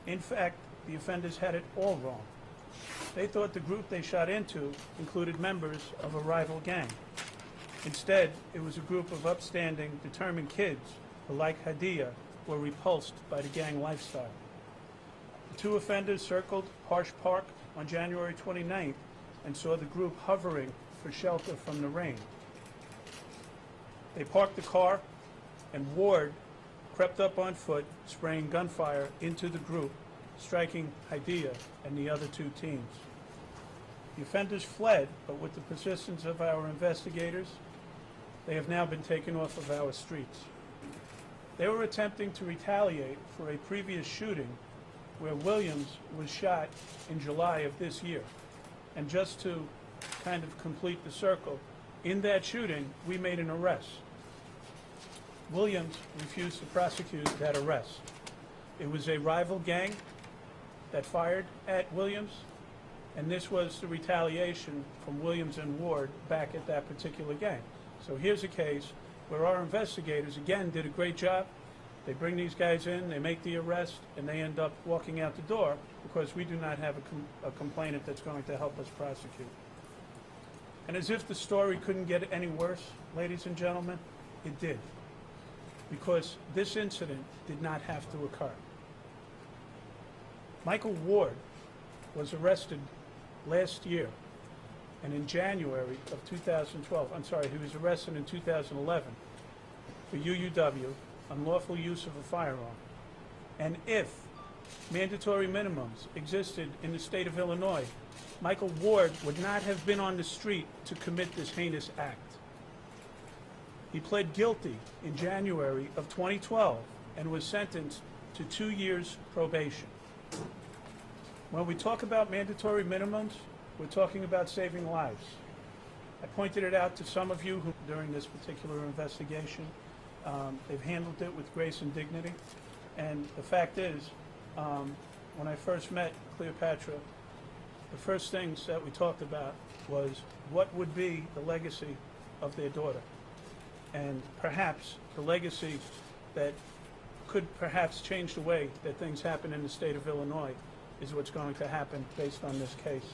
In fact, the offenders had it all wrong. They thought the group they shot into included members of a rival gang. Instead, it was a group of upstanding, determined kids who, like Hadiya, were repulsed by the gang lifestyle. The two offenders circled Harsh Park on January 29th and saw the group hovering for shelter from the rain. They parked the car, and Ward crept up on foot, spraying gunfire into the group, striking Hadiya and the other two teens. The offenders fled, but with the persistence of our investigators, they have now been taken off of our streets. They were attempting to retaliate for a previous shooting where Williams was shot in July of this year. And just to kind of complete the circle, in that shooting, we made an arrest. Williams refused to prosecute that arrest. It was a rival gang that fired at Williams, and this was the retaliation from Williams and Ward back at that particular gang. So here's a case where our investigators, again, did a great job. They bring these guys in, they make the arrest, and they end up walking out the door because we do not have a complainant that's going to help us prosecute. And as if the story couldn't get any worse, ladies and gentlemen, it did. Because this incident did not have to occur. Michael Ward was arrested last year, and in January of 2012, he was arrested in 2011 for UUW, unlawful use of a firearm. And if mandatory minimums existed in the state of Illinois, Michael Ward would not have been on the street to commit this heinous act. He pled guilty in January of 2012 and was sentenced to 2 years probation. When we talk about mandatory minimums, we're talking about saving lives. I pointed it out to some of you who, during this particular investigation, they've handled it with grace and dignity. And the fact is, when I first met Cleopatra, the first things that we talked about was what would be the legacy of their daughter. And perhaps the legacy that could perhaps change the way that things happen in the state of Illinois is what's going to happen based on this case.